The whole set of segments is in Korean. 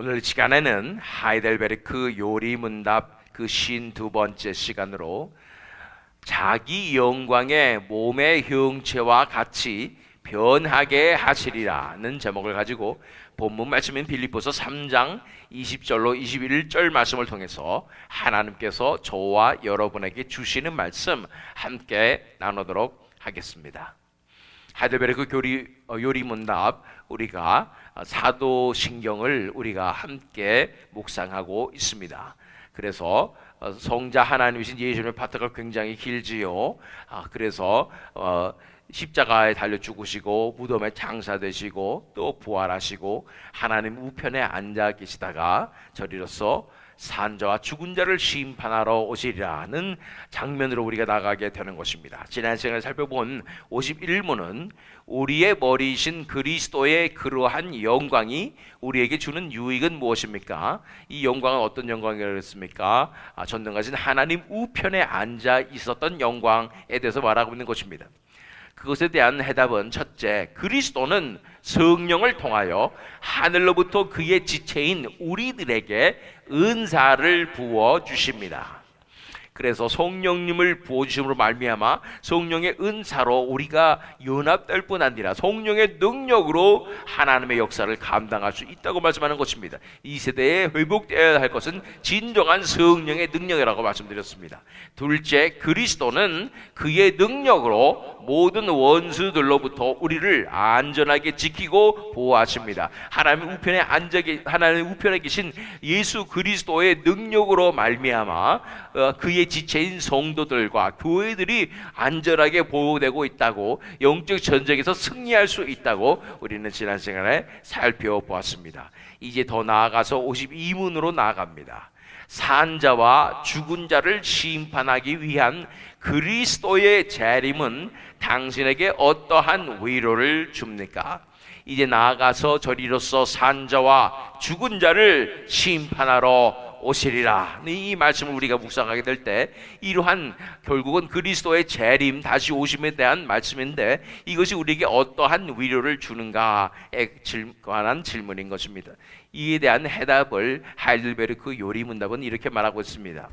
오늘 시간에는 하이델베르크 요리문답 그 52번째 시간으로 자기 영광의 몸의 형체와 같이 변하게 하시리라는 제목을 가지고 본문 말씀인 빌립보서 3장 20절로 21절 말씀을 통해서 하나님께서 저와 여러분에게 주시는 말씀 함께 나누도록 하겠습니다. 하이델베르크 요리문답 우리가 사도신경을 우리가 함께 묵상하고 있습니다. 그래서 성자 하나님이신 예수님의 파트가 굉장히 길지요. 그래서 십자가에 달려 죽으시고 무덤에 장사되시고 또 부활하시고 하나님 우편에 앉아 계시다가 저리로서 산자와 죽은 자를 심판하러 오시리라는 장면으로 우리가 나가게 되는 것입니다. 지난 시간에 살펴본 51문은 우리의 머리이신 그리스도의 그러한 영광이 우리에게 주는 유익은 무엇입니까? 이 영광은 어떤 영광이었습니까? 전능하신 하나님 우편에 앉아 있었던 영광에 대해서 말하고 있는 것입니다. 그것에 대한 해답은 첫째, 그리스도는 성령을 통하여 하늘로부터 그의 지체인 우리들에게 은사를 부어 주십니다. 그래서 성령님을 부어주심으로 말미암아 성령의 은사로 우리가 연합될 뿐 아니라 성령의 능력으로 하나님의 역사를 감당할 수 있다고 말씀하는 것입니다. 이 세대에 회복되어야 할 것은 진정한 성령의 능력이라고 말씀드렸습니다. 둘째, 그리스도는 그의 능력으로 모든 원수들로부터 우리를 안전하게 지키고 보호하십니다. 하나님 우편에 계신 예수 그리스도의 능력으로 말미암아 그의 지체인 성도들과 교회들이 안전하게 보호되고 있다고, 영적 전쟁에서 승리할 수 있다고 우리는 지난 시간에 살펴보았습니다. 이제 더 나아가서 52문으로 나아갑니다. 산자와 죽은 자를 심판하기 위한 그리스도의 재림은 당신에게 어떠한 위로를 줍니까? 이제 나아가서 저리로서 산자와 죽은 자를 심판하러 오시리라. 이 말씀을 우리가 묵상하게 될 때 이러한 결국은 그리스도의 재림 다시 오심에 대한 말씀인데 이것이 우리에게 어떠한 위로를 주는가에 관한 질문인 것입니다. 이에 대한 해답을 하이델베르크 요리문답은 이렇게 말하고 있습니다.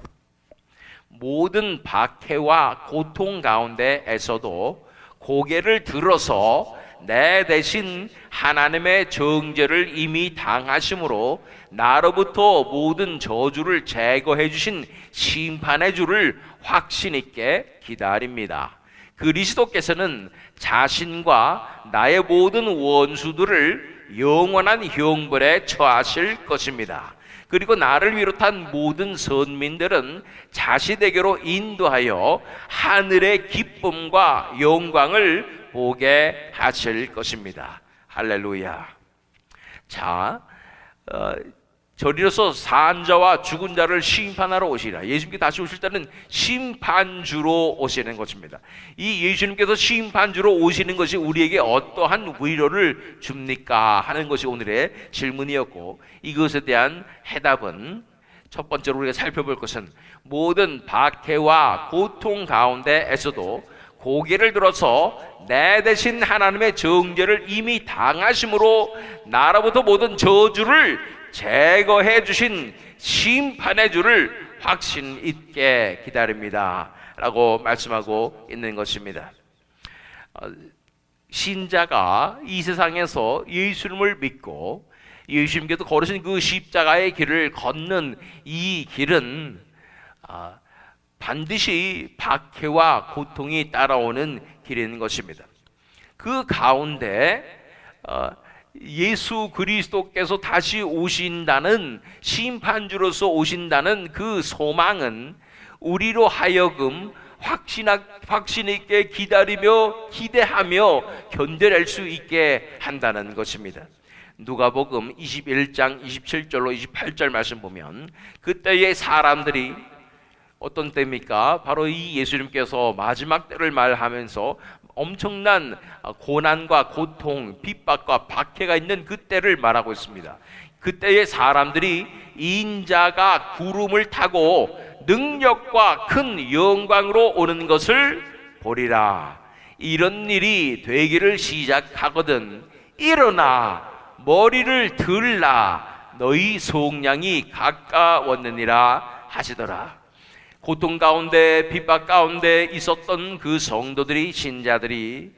모든 박해와 고통 가운데에서도 고개를 들어서 내 대신 하나님의 정죄를 이미 당하심으로 나로부터 모든 저주를 제거해 주신 심판의 주를 확신 있게 기다립니다. 그리스도께서는 자신과 나의 모든 원수들을 영원한 형벌에 처하실 것입니다. 그리고 나를 비롯한 모든 선민들은 자신에게로 인도하여 하늘의 기쁨과 영광을 보게 하실 것입니다. 할렐루야. 자, 저리로서 산자와 죽은 자를 심판하러 오시리라. 예수님께 다시 오실 때는 심판주로 오시는 것입니다. 이 예수님께서 심판주로 오시는 것이 우리에게 어떠한 위로를 줍니까? 하는 것이 오늘의 질문이었고, 이것에 대한 해답은 첫 번째로 우리가 살펴볼 것은 모든 박해와 고통 가운데에서도 고개를 들어서 내 대신 하나님의 정죄를 이미 당하심으로 나로부터 모든 저주를 제거해 주신 심판의 주를 확신 있게 기다립니다 라고 말씀하고 있는 것입니다. 신자가 이 세상에서 예수님을 믿고 예수님께서 걸으신 그 십자가의 길을 걷는 이 길은 반드시 박해와 고통이 따라오는 길인 것입니다. 그 가운데 예수 그리스도께서 다시 오신다는, 심판주로서 오신다는 그 소망은 우리로 하여금 확신 있게 기다리며 기대하며 견뎌낼 수 있게 한다는 것입니다. 누가복음 21장 27절로 28절 말씀 보면 그때의 사람들이 어떤 때입니까? 바로 이 예수님께서 마지막 때를 말하면서 엄청난 고난과 고통, 핍박과 박해가 있는 그때를 말하고 있습니다. 그때의 사람들이 인자가 구름을 타고 능력과 큰 영광으로 오는 것을 보리라. 이런 일이 되기를 시작하거든 일어나 머리를 들라 너희 속량이 가까웠느니라 하시더라. 고통 가운데 핍박 가운데 있었던 그 성도들이, 신자들이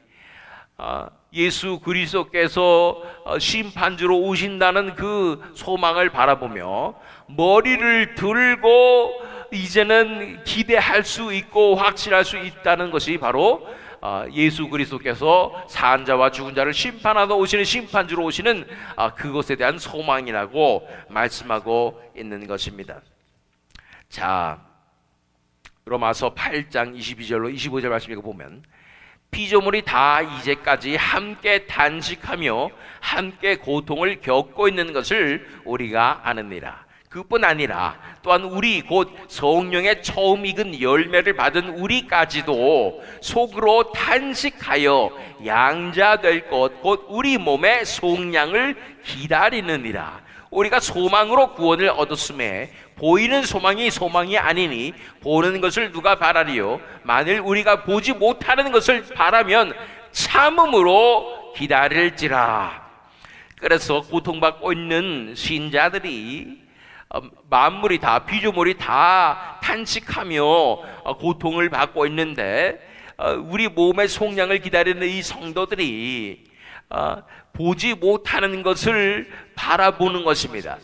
예수 그리스도께서 심판주로 오신다는 그 소망을 바라보며 머리를 들고 이제는 기대할 수 있고 확신할 수 있다는 것이 바로 예수 그리스도께서 산 자와 죽은 자를 심판하러 오시는 심판주로 오시는 그것에 대한 소망이라고 말씀하고 있는 것입니다. 자, 로마서 8장 22절로 25절 말씀 읽어보면 피조물이 다 이제까지 함께 단식하며 함께 고통을 겪고 있는 것을 우리가 아느니라. 그뿐 아니라 또한 우리 곧 성령의 처음 익은 열매를 받은 우리까지도 속으로 탄식하여 양자될 것 곧 우리 몸의 속량을 기다리느니라. 우리가 소망으로 구원을 얻었음에 보이는 소망이 소망이 아니니 보는 것을 누가 바라리요? 만일 우리가 보지 못하는 것을 바라면 참음으로 기다릴지라. 그래서 고통받고 있는 신자들이 만물이 다, 피조물이 다 탄식하며 고통을 받고 있는데 우리 몸의 속량을 기다리는 이 성도들이 보지 못하는 것을 바라보는 것입니다.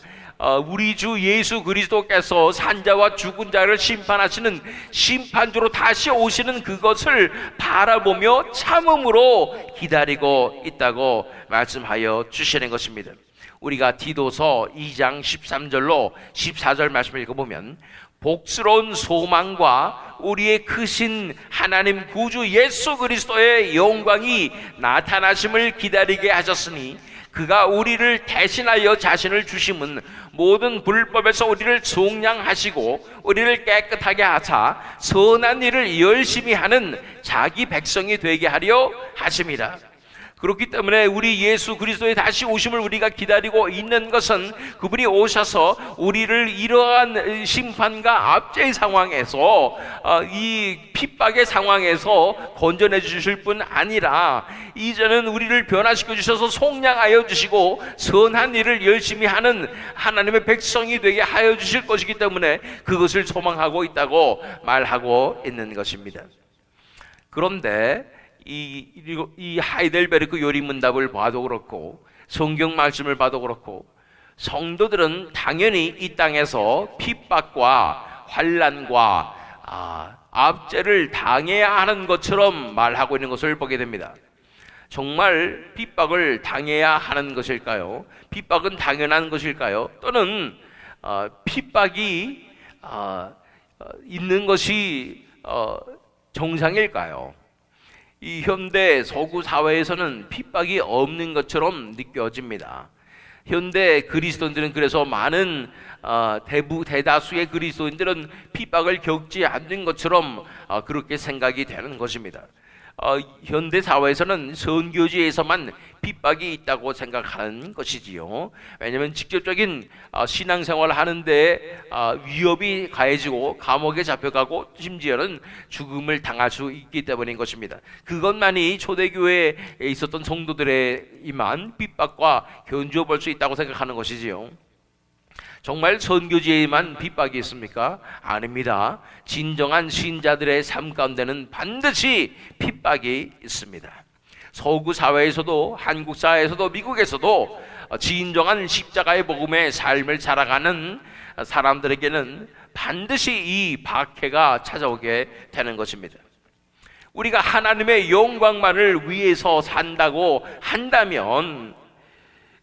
우리 주 예수 그리스도께서 산자와 죽은 자를 심판하시는 심판주로 다시 오시는 그것을 바라보며 참음으로 기다리고 있다고 말씀하여 주시는 것입니다. 우리가 디도서 2장 13절로 14절 말씀을 읽어보면 복스러운 소망과 우리의 크신 하나님 구주 예수 그리스도의 영광이 나타나심을 기다리게 하셨으니 그가 우리를 대신하여 자신을 주심은 모든 불법에서 우리를 속량하시고 우리를 깨끗하게 하사 선한 일을 열심히 하는 자기 백성이 되게 하려 하심이라. 그렇기 때문에 우리 예수 그리스도의 다시 오심을 우리가 기다리고 있는 것은 그분이 오셔서 우리를 이러한 심판과 압제의 상황에서 이 핍박의 상황에서 건져내 주실 뿐 아니라 이제는 우리를 변화시켜 주셔서 속량하여 주시고 선한 일을 열심히 하는 하나님의 백성이 되게 하여 주실 것이기 때문에 그것을 소망하고 있다고 말하고 있는 것입니다. 그런데 이 하이델베르크 요리문답을 봐도 그렇고 성경 말씀을 봐도 그렇고 성도들은 당연히 이 땅에서 핍박과 환난과 압제를 당해야 하는 것처럼 말하고 있는 것을 보게 됩니다. 정말 핍박을 당해야 하는 것일까요? 핍박은 당연한 것일까요? 또는 핍박이 있는 것이 정상일까요? 이 현대 서구 사회에서는 핍박이 없는 것처럼 느껴집니다. 현대 그리스도인들은 그래서 많은 대다수의 그리스도인들은 핍박을 겪지 않는 것처럼 그렇게 생각이 되는 것입니다. 현대 사회에서는 선교지에서만 핍박이 있다고 생각하는 것이지요. 왜냐하면 직접적인 신앙생활을 하는데 위협이 가해지고 감옥에 잡혀가고 심지어는 죽음을 당할 수 있기 때문인 것입니다. 그것만이 초대교회에 있었던 성도들의 이만 핍박과 견주어 볼 수 있다고 생각하는 것이지요. 정말 선교지에만 핍박이 있습니까? 아닙니다. 진정한 신자들의 삶 가운데는 반드시 핍박이 있습니다. 서구 사회에서도 한국 사회에서도 미국에서도 진정한 십자가의 복음의 삶을 살아가는 사람들에게는 반드시 이 박해가 찾아오게 되는 것입니다. 우리가 하나님의 영광만을 위해서 산다고 한다면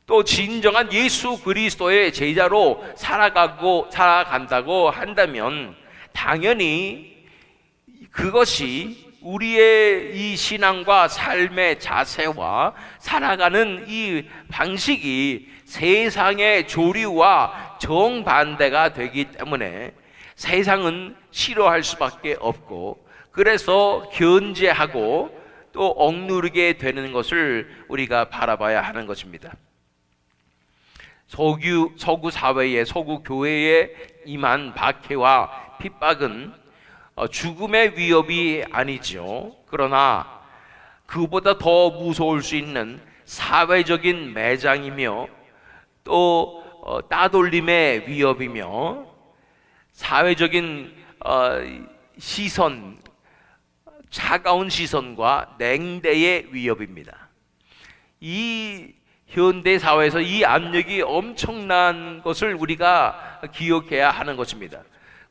또 진정한 예수 그리스도의 제자로 살아간다고 한다면 당연히 그것이 우리의 이 신앙과 삶의 자세와 살아가는 이 방식이 세상의 조류와 정반대가 되기 때문에 세상은 싫어할 수밖에 없고 그래서 견제하고 또 억누르게 되는 것을 우리가 바라봐야 하는 것입니다. 서구 사회에 서구 교회에 임한 박해와 핍박은 죽음의 위협이 아니죠. 그러나 그보다 더 무서울 수 있는 사회적인 매장이며 또 따돌림의 위협이며 사회적인 시선, 차가운 시선과 냉대의 위협입니다. 이 현대 사회에서 이 압력이 엄청난 것을 우리가 기억해야 하는 것입니다.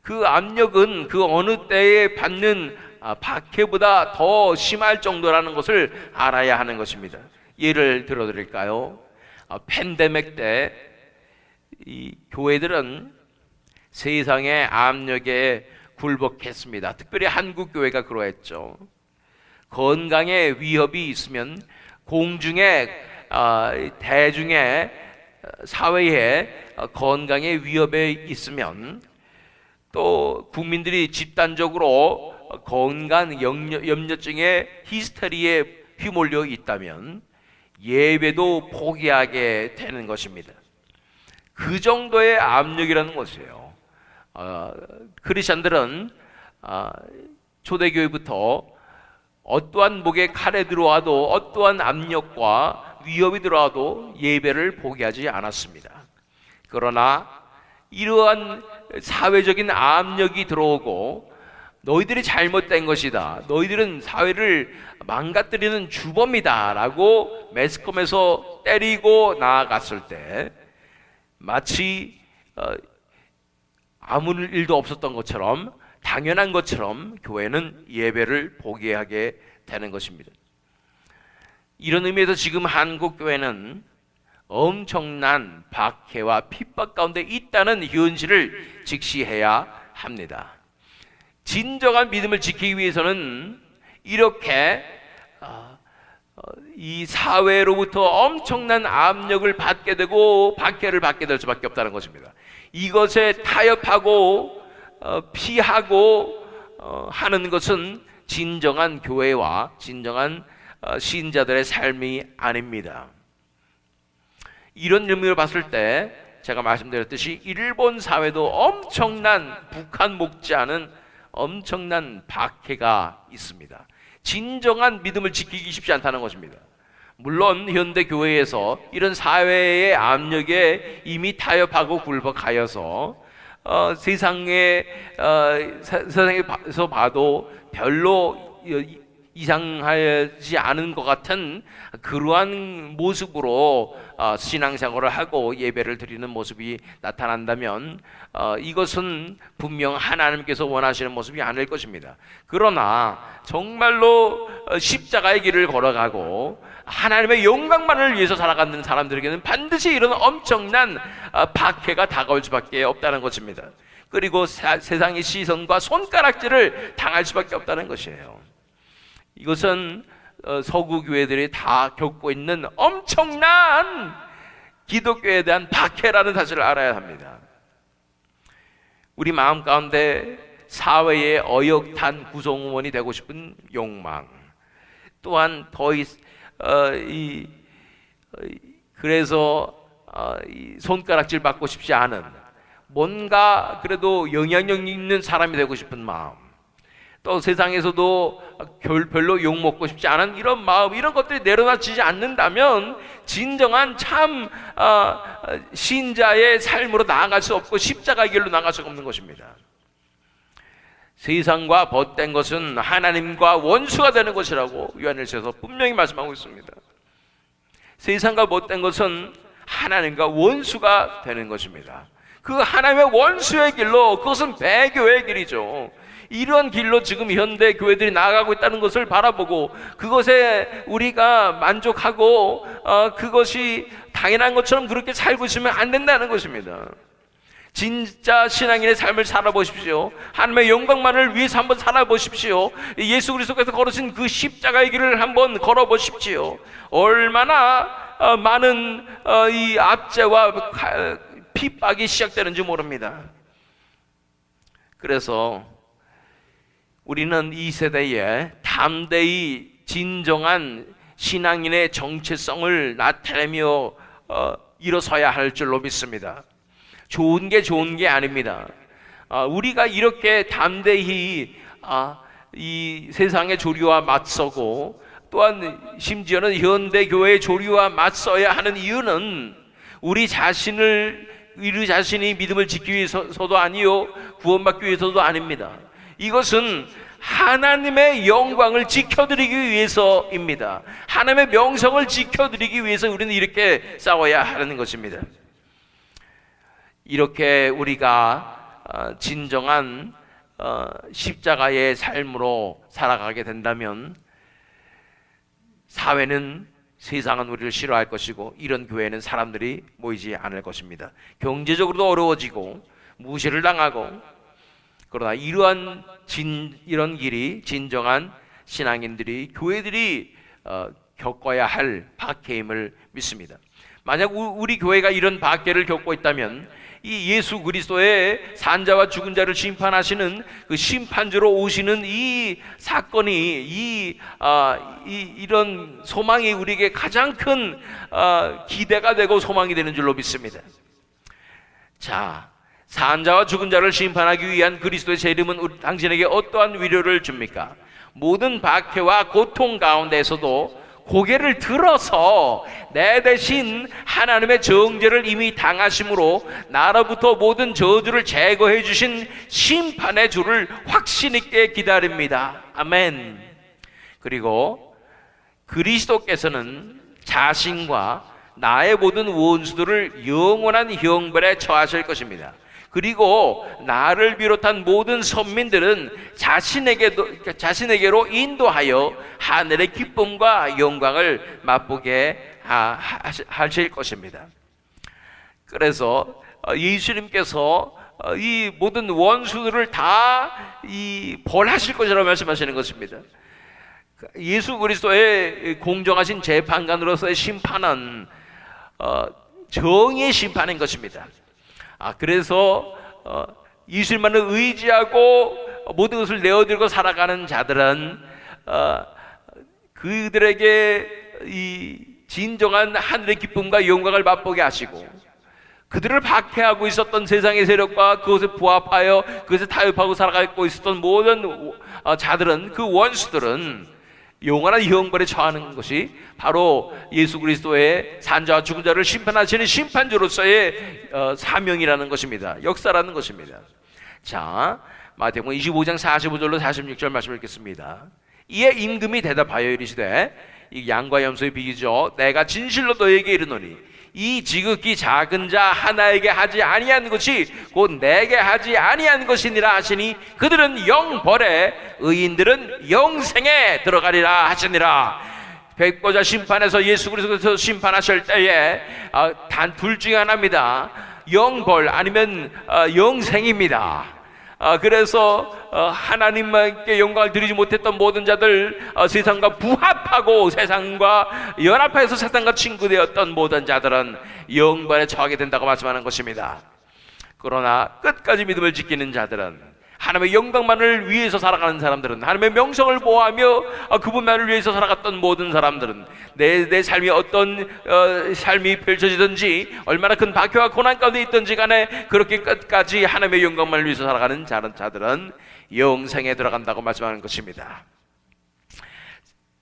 그 압력은 그 어느 때에 받는 박해보다 더 심할 정도라는 것을 알아야 하는 것입니다. 예를 들어 드릴까요? 팬데믹 때 이 교회들은 세상의 압력에 굴복했습니다. 특별히 한국 교회가 그러했죠. 건강에 위협이 있으면 공중에 대중의 사회에 건강에 위협에 있으면 또 국민들이 집단적으로 건강 염려증의 히스테리에 휘몰려 있다면 예배도 포기하게 되는 것입니다. 그 정도의 압력이라는 것이에요. 크리스천들은 초대교회부터 어떠한 목에 칼에 들어와도 어떠한 압력과 위협이 들어와도 예배를 포기하지 않았습니다. 그러나 이러한 사회적인 압력이 들어오고 너희들이 잘못된 것이다, 너희들은 사회를 망가뜨리는 주범이다 라고 매스컴에서 때리고 나아갔을 때 마치 아무 일도 없었던 것처럼, 당연한 것처럼 교회는 예배를 포기하게 되는 것입니다. 이런 의미에서 지금 한국 교회는 엄청난 박해와 핍박 가운데 있다는 현실을 직시해야 합니다. 진정한 믿음을 지키기 위해서는 이렇게 이 사회로부터 엄청난 압력을 받게 되고 박해를 받게 될 수밖에 없다는 것입니다. 이것에 타협하고 피하고 하는 것은 진정한 교회와 진정한 신자들의 삶이 아닙니다. 이런 의미로 봤을 때 제가 말씀드렸듯이 일본 사회도 엄청난, 북한 못지않은 엄청난 박해가 있습니다. 진정한 믿음을 지키기 쉽지 않다는 것입니다. 물론 현대 교회에서 이런 사회의 압력에 이미 타협하고 굴복하여서 세상에서 봐도 별로 이상하지 않은 것 같은 그러한 모습으로 신앙생활을 하고 예배를 드리는 모습이 나타난다면 이것은 분명 하나님께서 원하시는 모습이 아닐 것입니다. 그러나 정말로 십자가의 길을 걸어가고 하나님의 영광만을 위해서 살아가는 사람들에게는 반드시 이런 엄청난 박해가 다가올 수밖에 없다는 것입니다. 그리고 세상의 시선과 손가락질을 당할 수밖에 없다는 것이에요. 이것은 서구 교회들이 다 겪고 있는 엄청난 기독교에 대한 박해라는 사실을 알아야 합니다. 우리 마음 가운데 사회의 어역탄 구성원이 되고 싶은 욕망, 또한 그래서 손가락질 받고 싶지 않은, 뭔가 그래도 영향력 있는 사람이 되고 싶은 마음, 또 세상에서도 별로 욕먹고 싶지 않은 이런 마음, 이런 것들이 내려놔지지 않는다면 진정한 참 신자의 삶으로 나아갈 수 없고 십자가의 길로 나아갈 수 없는 것입니다. 세상과 벗된 것은 하나님과 원수가 되는 것이라고 요한일서에서 분명히 말씀하고 있습니다. 세상과 벗된 것은 하나님과 원수가 되는 것입니다. 그 하나님의 원수의 길로, 그것은 배교의 길이죠. 이런 길로 지금 현대 교회들이 나아가고 있다는 것을 바라보고 그것에 우리가 만족하고 그것이 당연한 것처럼 그렇게 살고 있으면 안 된다는 것입니다. 진짜 신앙인의 삶을 살아보십시오. 하나님의 영광만을 위해서 한번 살아보십시오. 예수 그리스도께서 걸으신 그 십자가의 길을 한번 걸어보십시오. 얼마나 많은 이 압제와 핍박이 시작되는지 모릅니다. 그래서 우리는 이 세대에 담대히 진정한 신앙인의 정체성을 나타내며 일어서야 할 줄로 믿습니다. 좋은 게 아닙니다. 우리가 이렇게 담대히 이 세상의 조류와 맞서고 또한 심지어는 현대 교회의 조류와 맞서야 하는 이유는 우리 자신을 우리 자신이 믿음을 지키기 위해서도 아니요 구원받기 위해서도 아닙니다. 이것은 하나님의 영광을 지켜드리기 위해서입니다. 하나님의 명성을 지켜드리기 위해서 우리는 이렇게 싸워야 하는 것입니다. 이렇게 우리가 진정한 십자가의 삶으로 살아가게 된다면 사회는, 세상은 우리를 싫어할 것이고 이런 교회는 사람들이 모이지 않을 것입니다. 경제적으로도 어려워지고 무시를 당하고, 그러나 이런 길이 진정한 신앙인들이, 교회들이 겪어야 할 박해임을 믿습니다. 만약 우리 교회가 이런 박해를 겪고 있다면 이 예수 그리스도의 산자와 죽은 자를 심판하시는 그 심판주로 오시는 이 사건이, 이런 소망이 우리에게 가장 큰 기대가 되고 소망이 되는 줄로 믿습니다. 자, 산자와 죽은 자를 심판하기 위한 그리스도의 재림은 당신에게 어떠한 위로를 줍니까? 모든 박해와 고통 가운데에서도 고개를 들어서 내 대신 하나님의 정죄를 이미 당하심으로 나로부터 모든 저주를 제거해 주신 심판의 주를 확신 있게 기다립니다. 아멘. 그리고 그리스도께서는 자신과 나의 모든 원수들을 영원한 형벌에 처하실 것입니다. 그리고 나를 비롯한 모든 선민들은 자신에게로 인도하여 하늘의 기쁨과 영광을 맛보게 하실 것입니다. 그래서 예수님께서 이 모든 원수들을 다 벌하실 것이라고 말씀하시는 것입니다. 예수 그리스도의 공정하신 재판관으로서의 심판은 정의의 심판인 것입니다. 그래서 예수님만을 의지하고 모든 것을 내어드리고 살아가는 자들은 그들에게 이 진정한 하늘의 기쁨과 영광을 맛보게 하시고, 그들을 박해하고 있었던 세상의 세력과 그것에 부합하여 그것에 타협하고 살아가고 있었던 모든 자들은, 그 원수들은 영원한 형벌에 처하는 것이 바로 예수 그리스도의 산자와 죽은 자를 심판하시는 심판주로서의 사명이라는 것입니다. 역사라는 것입니다. 자, 마태복음 25장 45절로 46절 말씀을 읽겠습니다. 이에 임금이 대답하여 이르시되, 이 양과 염소의 비유죠. 내가 진실로 너에게 이르노니 이 지극히 작은 자 하나에게 하지 아니한 것이 곧 내게 하지 아니한 것이니라 하시니 그들은 영벌에 의인들은 영생에 들어가리라 하시니라. 백보자 심판에서 예수 그리스도께서 심판하실 때에 단 둘 중에 하나입니다. 영벌 아니면 영생입니다. 그래서 하나님께 영광을 드리지 못했던 모든 자들, 세상과 부합하고 세상과 연합해서 세상과 친구되었던 모든 자들은 영벌에 처하게 된다고 말씀하는 것입니다. 그러나 끝까지 믿음을 지키는 자들은, 하나님의 영광만을 위해서 살아가는 사람들은, 하나님의 명성을 보호하며 그분만을 위해서 살아갔던 모든 사람들은, 내 삶이 어떤 삶이 펼쳐지든지 얼마나 큰 박해와 고난 가운데 있든지 간에 그렇게 끝까지 하나님의 영광만을 위해서 살아가는 자들은 영생에 들어간다고 말씀하는 것입니다.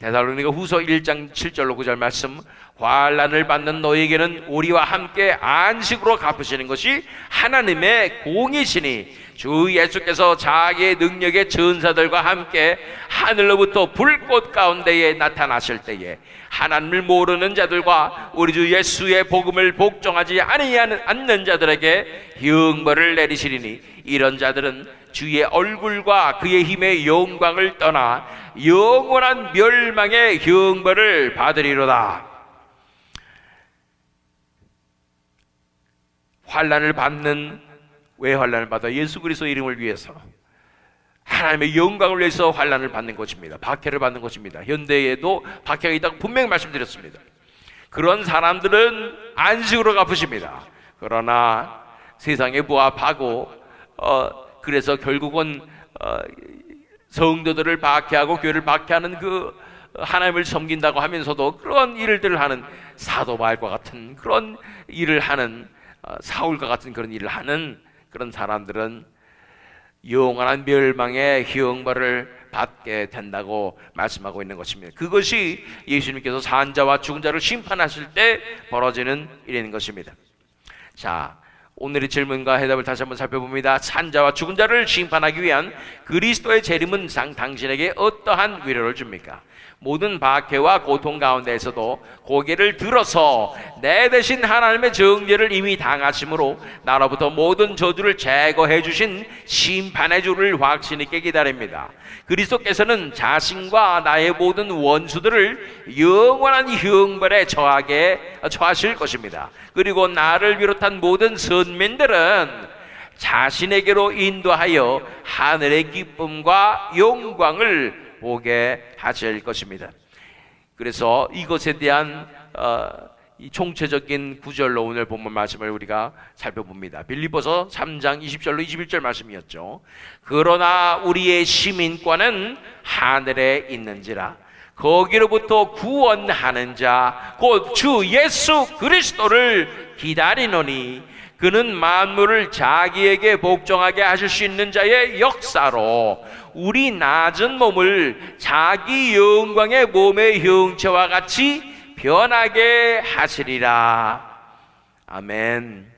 데살로니가 후서 1장 7절로 9절 말씀, 환난을 받는 너희에게는 우리와 함께 안식으로 갚으시는 것이 하나님의 공이시니 주 예수께서 자기의 능력의 전사들과 함께 하늘로부터 불꽃 가운데에 나타나실 때에 하나님을 모르는 자들과 우리 주 예수의 복음을 복종하지 않는 자들에게 형벌을 내리시리니 이런 자들은 주의 얼굴과 그의 힘의 영광을 떠나 영원한 멸망의 형벌을 받으리로다. 환난을 받는, 왜 환난을 받아? 예수 그리스도 이름을 위해서, 하나님의 영광을 위해서 환난을 받는 것입니다. 박해를 받는 것입니다. 현대에도 박해가 있다고 분명히 말씀드렸습니다. 그런 사람들은 안식으로 갚으십니다. 그러나 세상에 부합하고 그래서 결국은 성도들을 박해하고 교회를 박해하는 그 하나님을 섬긴다고 하면서도 그런 일들을 하는 사도 바울과 같은 그런 일을 하는, 사울과 같은 그런 일을 하는 그런 사람들은 영원한 멸망의 형벌을 받게 된다고 말씀하고 있는 것입니다. 그것이 예수님께서 산자와 죽은 자를 심판하실 때 벌어지는 일인 것입니다. 자, 오늘의 질문과 해답을 다시 한번 살펴봅니다. 산자와 죽은 자를 심판하기 위한 그리스도의 재림은 당신에게 어떠한 위로를 줍니까? 모든 박해와 고통 가운데에서도 고개를 들어서 내 대신 하나님의 정죄를 이미 당하심으로 나로부터 모든 저주를 제거해 주신 심판의 주를 확신 있게 기다립니다. 그리스도께서는 자신과 나의 모든 원수들을 영원한 형벌에 처하실 것입니다. 그리고 나를 비롯한 모든 선민들은 자신에게로 인도하여 하늘의 기쁨과 영광을 보게 하실 것입니다. 그래서 이것에 대한 이 총체적인 구절로 오늘 본문 말씀을 우리가 살펴봅니다. 빌립보서 3장 20절로 21절 말씀이었죠. 그러나 우리의 시민권은 하늘에 있는지라 거기로부터 구원하는 자 곧 주 예수 그리스도를 기다리노니 그는 만물을 자기에게 복종하게 하실 수 있는 자의 역사로 우리 낮은 몸을 자기 영광의 몸의 형체와 같이 변하게 하시리라. 아멘.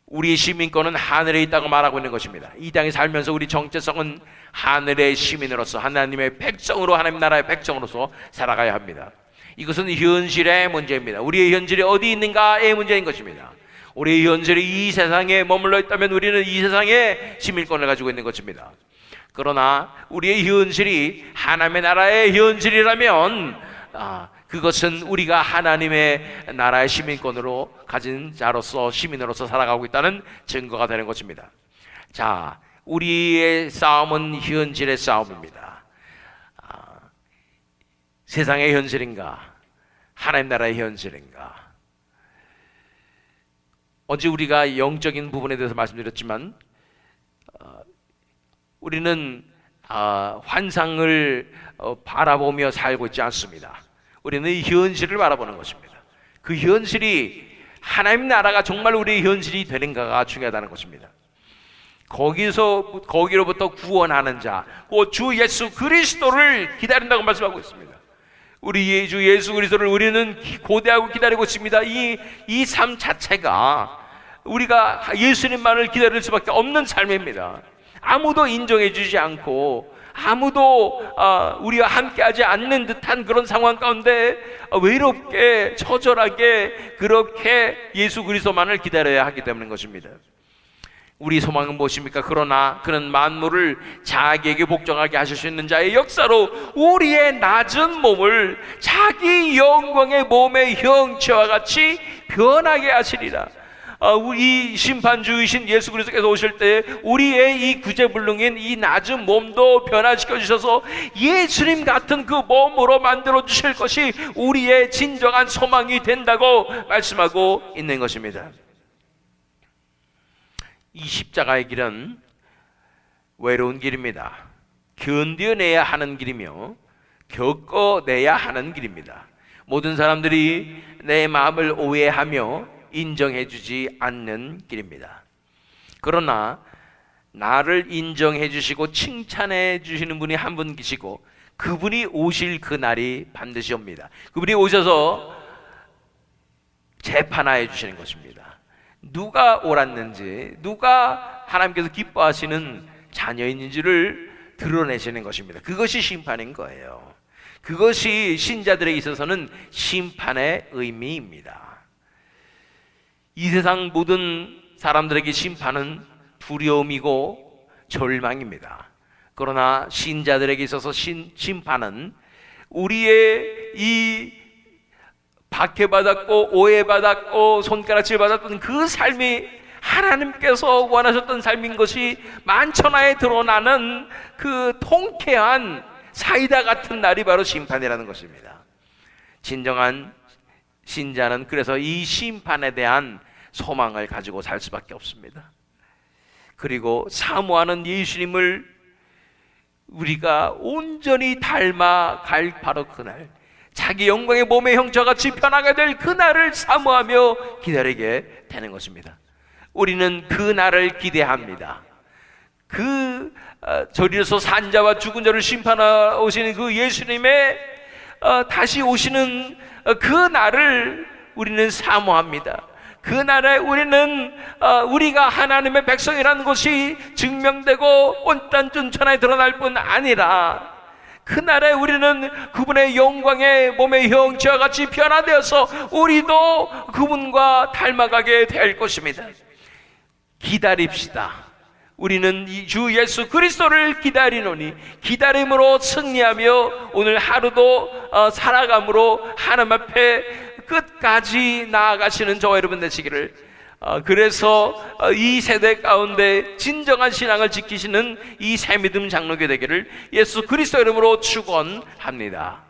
우리의 시민권은 하늘에 있다고 말하고 있는 것입니다. 이 땅에 살면서 우리 정체성은 하늘의 시민으로서 하나님의 백성으로 하나님 나라의 백성으로서 살아가야 합니다. 이것은 현실의 문제입니다. 우리의 현실이 어디 있는가의 문제인 것입니다. 우리의 현실이 이 세상에 머물러 있다면 우리는 이 세상의 시민권을 가지고 있는 것입니다. 그러나 우리의 현실이 하나님의 나라의 현실이라면 그것은 우리가 하나님의 나라의 시민권으로 가진 자로서 시민으로서 살아가고 있다는 증거가 되는 것입니다. 자, 우리의 싸움은 현실의 싸움입니다. 세상의 현실인가? 하나님 나라의 현실인가? 어제 우리가 영적인 부분에 대해서 말씀드렸지만 우리는 환상을 바라보며 살고 있지 않습니다. 우리는 현실을 바라보는 것입니다. 그 현실이 하나님 나라가 정말 우리의 현실이 되는가가 중요하다는 것입니다. 거기로부터 구원하는 자, 곧 주 예수 그리스도를 기다린다고 말씀하고 있습니다. 우리 주 예수 그리스도를 우리는 고대하고 기다리고 있습니다. 이 삶 자체가 우리가 예수님만을 기다릴 수밖에 없는 삶입니다. 아무도 인정해 주지 않고 아무도 우리와 함께하지 않는 듯한 그런 상황 가운데 외롭게 처절하게 그렇게 예수 그리스도만을 기다려야 하기 때문인 것입니다. 우리 소망은 무엇입니까? 그러나 그는 만물을 자기에게 복종하게 하실 수 있는 자의 역사로 우리의 낮은 몸을 자기 영광의 몸의 형체와 같이 변하게 하시리라. 우리 심판주이신 예수 그리스도께서 오실 때 우리의 이 구제불능인 이 낮은 몸도 변화시켜 주셔서 예수님 같은 그 몸으로 만들어 주실 것이 우리의 진정한 소망이 된다고 말씀하고 있는 것입니다. 이 십자가의 길은 외로운 길입니다. 견뎌내야 하는 길이며 겪어내야 하는 길입니다. 모든 사람들이 내 마음을 오해하며 인정해주지 않는 길입니다. 그러나 나를 인정해 주시고 칭찬해 주시는 분이 한 분 계시고 그분이 오실 그날이 반드시 옵니다. 그분이 오셔서 재판하여 주시는 것입니다. 누가 옳았는지, 누가 하나님께서 기뻐하시는 자녀인지를 드러내시는 것입니다. 그것이 심판인 거예요. 그것이 신자들에게 있어서는 심판의 의미입니다. 이 세상 모든 사람들에게 심판은 두려움이고 절망입니다. 그러나 신자들에게 있어서 심판은 우리의 이 박해받았고 오해받았고 손가락질 받았던 그 삶이 하나님께서 원하셨던 삶인 것이 만천하에 드러나는 그 통쾌한 사이다 같은 날이 바로 심판이라는 것입니다. 진정한 신자는 그래서 이 심판에 대한 소망을 가지고 살 수밖에 없습니다. 그리고 사모하는 예수님을 우리가 온전히 닮아갈 바로 그날, 자기 영광의 몸의 형체같이 변하게 될 그날을 사모하며 기다리게 되는 것입니다. 우리는 그날을 기대합니다. 저리로서 산자와 죽은 자를 심판하시는 그 예수님의 다시 오시는 그 날을 우리는 사모합니다. 그날에 우리는 우리가 하나님의 백성이라는 것이 증명되고 온 땅 전천하에 드러날 뿐 아니라 그날에 우리는 그분의 영광의 몸의 형체와 같이 변화되어서 우리도 그분과 닮아가게 될 것입니다. 기다립시다. 우리는 이 주 예수 그리스도를 기다리노니 기다림으로 승리하며 오늘 하루도 살아감으로 하나님 앞에 끝까지 나아가시는 저와 여러분 되시기를, 그래서 이 세대 가운데 진정한 신앙을 지키시는 이 새믿음 장로교 되기를 예수 그리스도 이름으로 축원합니다.